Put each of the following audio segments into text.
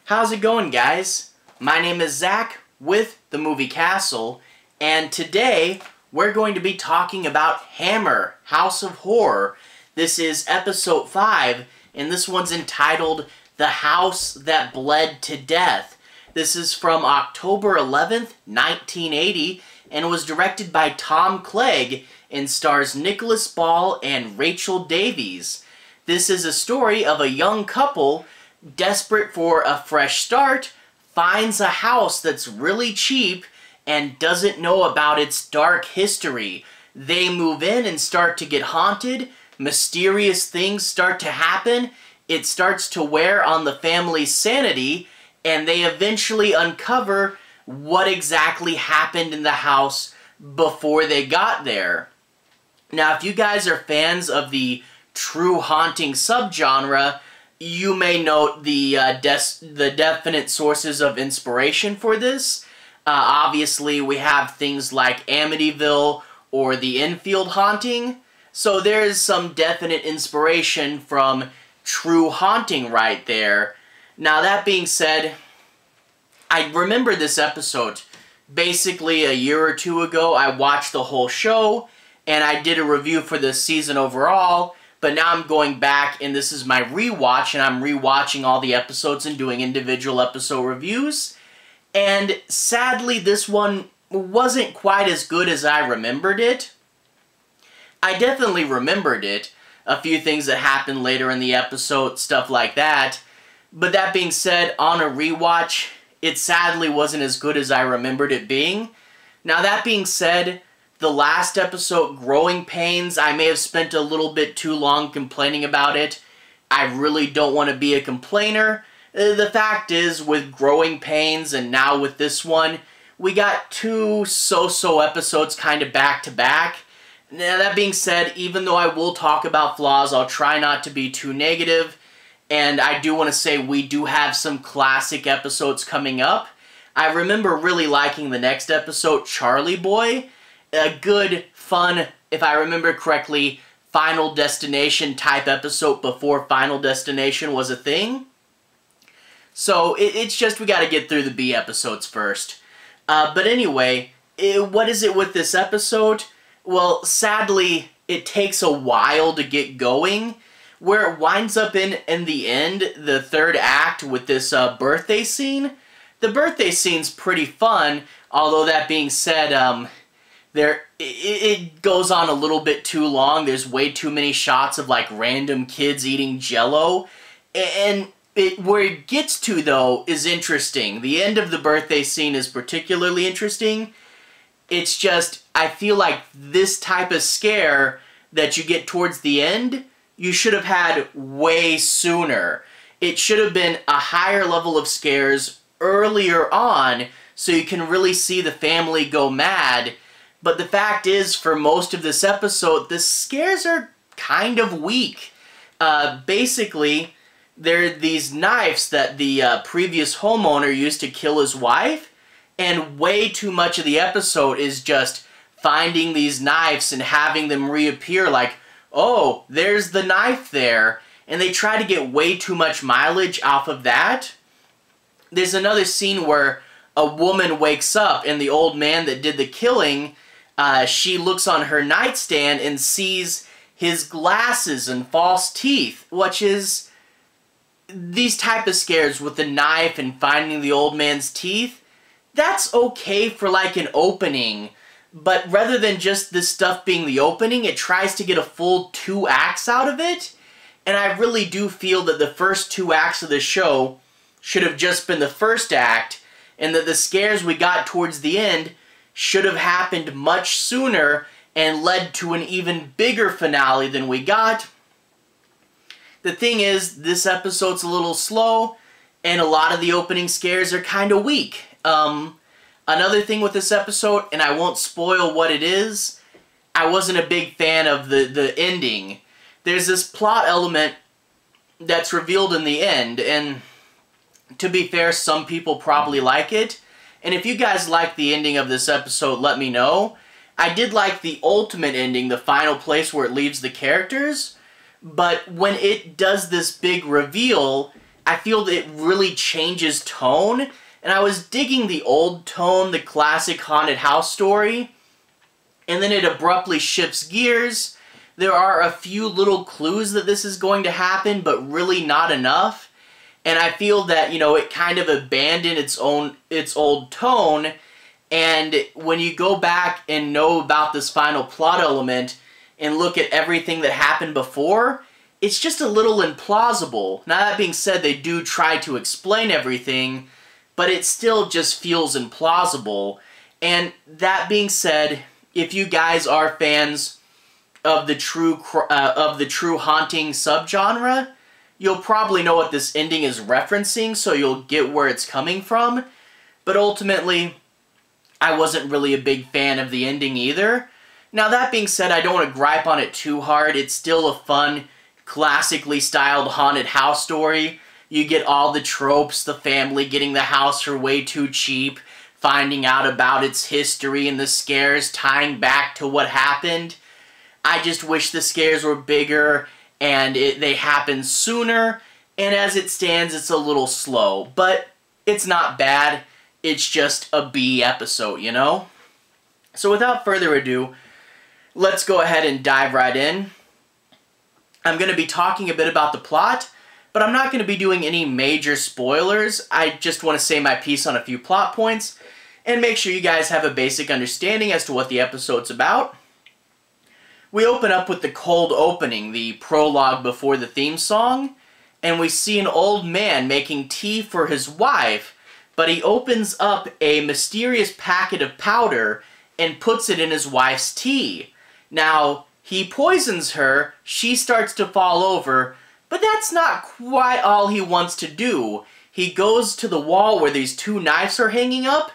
How's it going, guys? My name is Zach with the Movie Castle, and today we're going to be talking about Hammer, House of Horror. This is episode 5, and this one's entitled The House That Bled to Death. This is from October 11th, 1980, and was directed by Tom Clegg and stars Nicholas Ball and Rachel Davies. This is a story of a young couple desperate for a fresh start, finds a house that's really cheap and doesn't know about its dark history. They move in and start to get haunted, mysterious things start to happen, it starts to wear on the family's sanity, and they eventually uncover what exactly happened in the house before they got there. Now, if you guys are fans of the true haunting subgenre, you may note the definite sources of inspiration for this. Obviously, we have things like Amityville or the Enfield haunting, so there's some definite inspiration from true haunting right there. Now, that being said, I remember this episode. Basically, a year or two ago, I watched the whole show, and I did a review for this season overall. But now I'm going back, and this is my rewatch, and I'm rewatching all the episodes and doing individual episode reviews. And sadly, this one wasn't quite as good as I remembered it. I definitely remembered it. A few things that happened later in the episode, stuff like that. But that being said, on a rewatch, it sadly wasn't as good as I remembered it being. Now, that being said, the last episode, Growing Pains, I may have spent a little bit too long complaining about it. I really don't want to be a complainer. The fact is, with Growing Pains and now with this one, we got two so-so episodes kind of back-to-back. Now, that being said, even though I will talk about flaws, I'll try not to be too negative. And I do want to say we do have some classic episodes coming up. I remember really liking the next episode, Charlie Boy. A good, fun, if I remember correctly, Final Destination type episode before Final Destination was a thing. So it's just we got to get through the B episodes first. But anyway, what is it with this episode? Well, sadly, it takes a while to get going. Where it winds up in the end, the third act with this birthday scene. The birthday scene's pretty fun, although that being said, it goes on a little bit too long. There's way too many shots of like random kids eating Jell-O, and where it gets to though is interesting. The end of the birthday scene is particularly interesting. It's just, I feel like this type of scare that you get towards the end, you should have had way sooner. It should have been a higher level of scares earlier on so you can really see the family go mad. But the fact is, for most of this episode, the scares are kind of weak. Basically, there are these knives that the previous homeowner used to kill his wife, and way too much of the episode is just finding these knives and having them reappear like, oh, there's the knife there. And they try to get way too much mileage off of that. There's another scene where a woman wakes up and the old man that did the killing, she looks on her nightstand and sees his glasses and false teeth, which is these type of scares with the knife and finding the old man's teeth. That's okay for like an opening, but rather than just this stuff being the opening, it tries to get a full 2 acts out of it. And I really do feel that the first 2 acts of the show should have just been the first act, and that the scares we got towards the end should have happened much sooner and led to an even bigger finale than we got. The thing is, this episode's a little slow, and a lot of the opening scares are kind of weak. Another thing with this episode, and I won't spoil what it is, I wasn't a big fan of the ending. There's this plot element that's revealed in the end, and to be fair, some people probably like it. And if you guys like the ending of this episode, let me know. I did like the ultimate ending, the final place where it leaves the characters, but when it does this big reveal, I feel that it really changes tone, and I was digging the old tone, the classic haunted house story, and then it abruptly shifts gears. There are a few little clues that this is going to happen, but really not enough. And I feel that, you know, it kind of abandoned its old tone, and when you go back and know about this final plot element and look at everything that happened before, it's just a little implausible. Now, that being said, they do try to explain everything, but it still just feels implausible. And that being said, if you guys are fans of the true haunting subgenre, you'll probably know what this ending is referencing, so you'll get where it's coming from. But ultimately, I wasn't really a big fan of the ending either. Now, that being said, I don't want to gripe on it too hard. It's still a fun, classically styled haunted house story. You get all the tropes, the family getting the house for way too cheap, finding out about its history and the scares tying back to what happened. I just wish the scares were bigger and they happened sooner, and as it stands, it's a little slow. But it's not bad, it's just a B episode, you know? So without further ado, let's go ahead and dive right in. I'm going to be talking a bit about the plot, but I'm not going to be doing any major spoilers. I just want to say my piece on a few plot points and make sure you guys have a basic understanding as to what the episode's about. We open up with the cold opening, the prologue before the theme song, and we see an old man making tea for his wife, but he opens up a mysterious packet of powder and puts it in his wife's tea. Now, he poisons her, she starts to fall over, but that's not quite all he wants to do. He goes to the wall where these two knives are hanging up,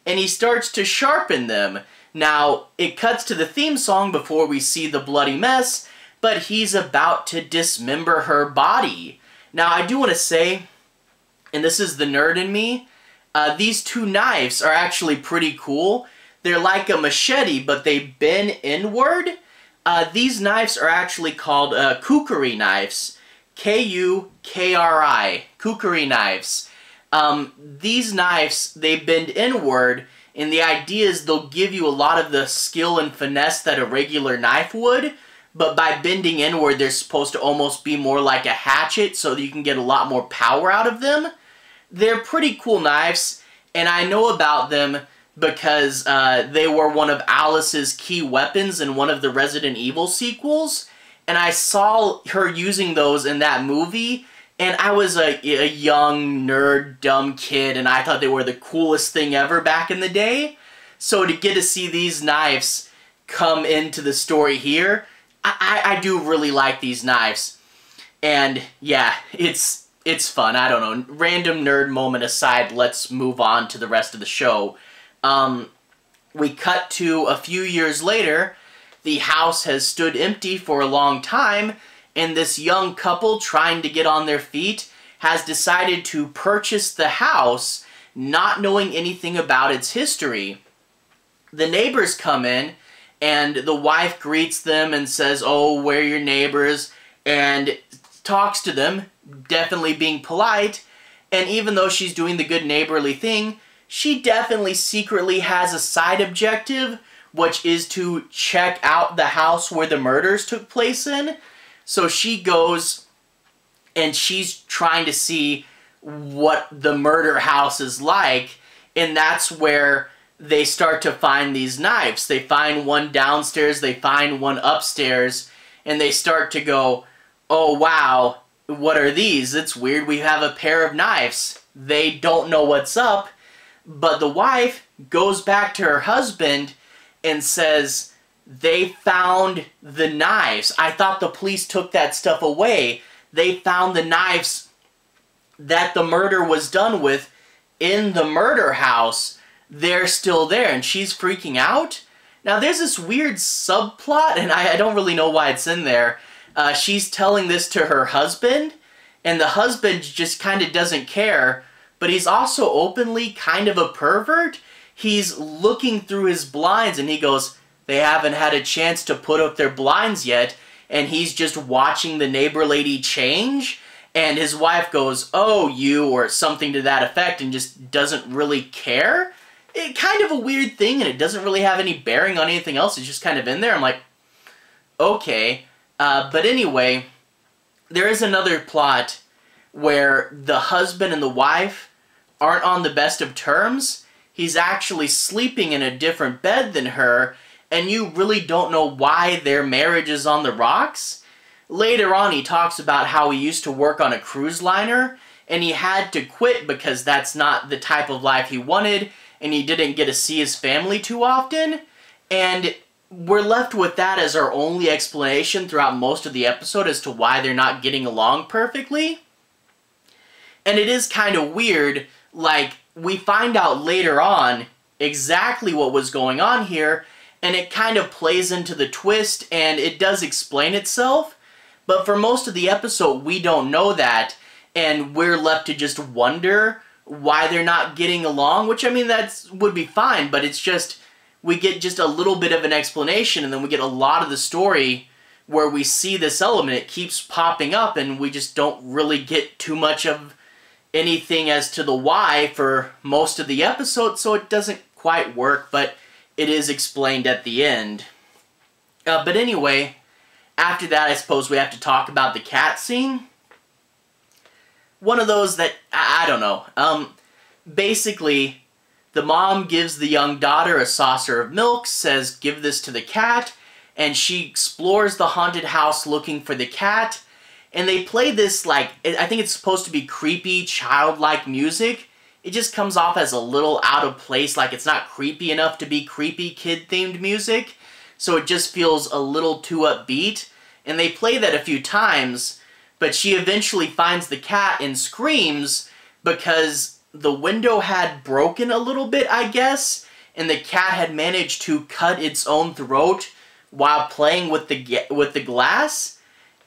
and he starts to sharpen them. Now, it cuts to the theme song before we see the bloody mess, but he's about to dismember her body. Now, I do want to say, and this is the nerd in me, these two knives are actually pretty cool. They're like a machete, but they bend inward. These knives are actually called kukri knives. K-U-K-R-I. Kukri knives. These knives, they bend inward, and the idea is they'll give you a lot of the skill and finesse that a regular knife would, but by bending inward, they're supposed to almost be more like a hatchet, so that you can get a lot more power out of them. They're pretty cool knives, and I know about them because they were one of Alice's key weapons in one of the Resident Evil sequels, and I saw her using those in that movie, and I was a young, nerd, dumb kid, and I thought they were the coolest thing ever back in the day. So to get to see these knives come into the story here, I do really like these knives. And yeah, it's fun. I don't know. Random nerd moment aside, let's move on to the rest of the show. We cut to a few years later. The house has stood empty for a long time, and this young couple trying to get on their feet has decided to purchase the house, not knowing anything about its history. The neighbors come in, and the wife greets them and says, "Oh, we're your neighbors," and talks to them, definitely being polite, and even though she's doing the good neighborly thing, she definitely secretly has a side objective, which is to check out the house where the murders took place in. So she goes and she's trying to see what the murder house is like, and that's where they start to find these knives. They find one downstairs, they find one upstairs, and they start to go, "Oh wow, what are these? It's weird, we have a pair of knives." They don't know what's up, but the wife goes back to her husband and says, "They found the knives. I thought the police took that stuff away. They found the knives that the murder was done with in the murder house. They're still there," and she's freaking out. Now there's this weird subplot, and I don't really know why it's in there. She's telling this to her husband, and the husband just kind of doesn't care, but he's also openly kind of a pervert. He's looking through his blinds, and he goes, "They haven't had a chance to put up their blinds yet," and he's just watching the neighbor lady change, And his wife goes, "Oh, you," or something to that effect, and just doesn't really care. Kind of a weird thing, and it doesn't really have any bearing on anything else. It's just kind of in there. I'm like, okay. But anyway, there is another plot where the husband and the wife aren't on the best of terms. He's actually sleeping in a different bed than her, and you really don't know why their marriage is on the rocks. Later on, he talks about how he used to work on a cruise liner, and he had to quit because that's not the type of life he wanted, and he didn't get to see his family too often. And we're left with that as our only explanation throughout most of the episode as to why they're not getting along perfectly. And it is kind of weird, like, we find out later on exactly what was going on here, and it kind of plays into the twist, and it does explain itself. But for most of the episode, we don't know that, and we're left to just wonder why they're not getting along, which, I mean, that would be fine, but it's just, we get just a little bit of an explanation, and then we get a lot of the story where we see this element. It keeps popping up, and we just don't really get too much of anything as to the why for most of the episode, so it doesn't quite work, but it is explained at the end. But anyway, after that, I suppose we have to talk about the cat scene. One of those that, I don't know. Basically, the mom gives the young daughter a saucer of milk, says, "Give this to the cat," and she explores the haunted house looking for the cat. And they play this, like, I think it's supposed to be creepy, childlike music. It just comes off as a little out of place, like it's not creepy enough to be creepy kid-themed music. So it just feels a little too upbeat. And they play that a few times, but she eventually finds the cat and screams because the window had broken a little bit, I guess, and the cat had managed to cut its own throat while playing with the glass.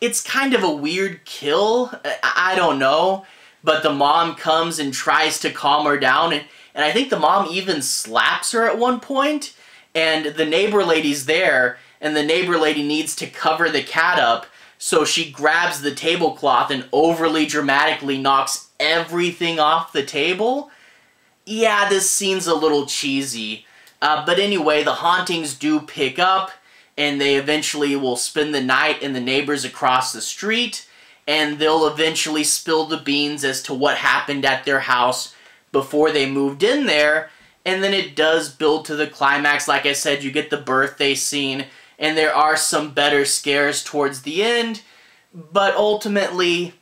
It's kind of a weird kill, I don't know, but the mom comes and tries to calm her down, and I think the mom even slaps her at one point, and the neighbor lady's there, and the neighbor lady needs to cover the cat up, so she grabs the tablecloth and overly dramatically knocks everything off the table. Yeah, this scene's a little cheesy, but anyway, the hauntings do pick up, and they eventually will spend the night in the neighbors across the street, and they'll eventually spill the beans as to what happened at their house before they moved in there, and then it does build to the climax. Like I said, you get the birthday scene, and there are some better scares towards the end, but ultimately,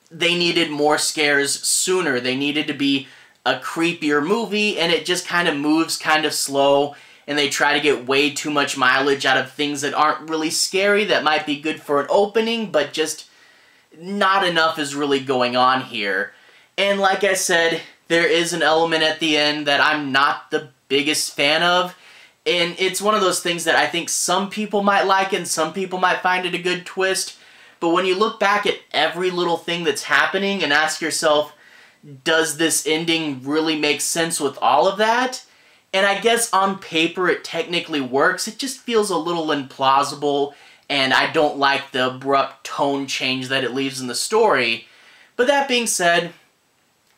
they needed more scares sooner. They needed to be a creepier movie, and it just kind of moves kind of slow, and they try to get way too much mileage out of things that aren't really scary, that might be good for an opening, but just not enough is really going on here. And like I said, there is an element at the end that I'm not the biggest fan of, and it's one of those things that I think some people might like and some people might find it a good twist, but when you look back at every little thing that's happening and ask yourself, does this ending really make sense with all of that? And I guess on paper it technically works, it just feels a little implausible, and I don't like the abrupt tone change that it leaves in the story. But that being said,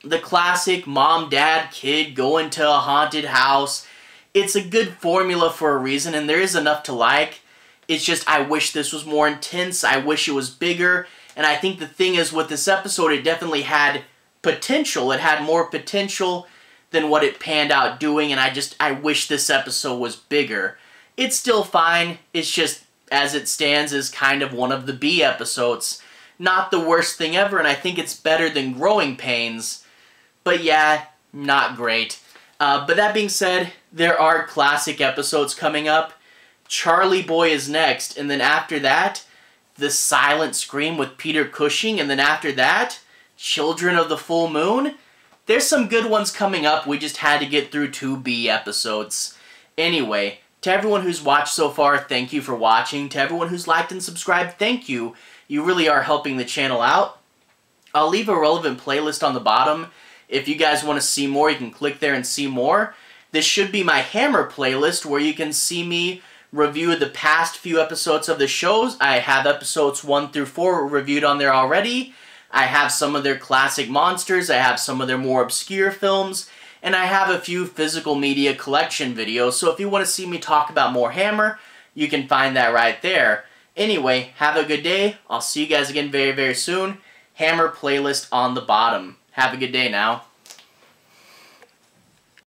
the classic mom, dad, kid go into a haunted house, it's a good formula for a reason, and there is enough to like. It's just, I wish this was more intense, I wish it was bigger, and I think the thing is with this episode, it definitely had potential. It had more potential than what it panned out doing, and I wish this episode was bigger. It's still fine, it's just, as it stands, is kind of one of the B episodes. Not the worst thing ever, and I think it's better than Growing Pains, but yeah, not great. But that being said, there are classic episodes coming up. Charlie Boy is next, and then after that, The Silent Scream with Peter Cushing, and then after that, Children of the Full Moon. There's some good ones coming up, we just had to get through 2 B episodes. Anyway, to everyone who's watched so far, thank you for watching. To everyone who's liked and subscribed, thank you. You really are helping the channel out. I'll leave a relevant playlist on the bottom. If you guys want to see more, you can click there and see more. This should be my Hammer playlist where you can see me review the past few episodes of the shows. I have episodes 1 through 4 reviewed on there already. I have some of their classic monsters, I have some of their more obscure films, and I have a few physical media collection videos, so if you want to see me talk about more Hammer, you can find that right there. Anyway, have a good day. I'll see you guys again very, very soon. Hammer playlist on the bottom. Have a good day now.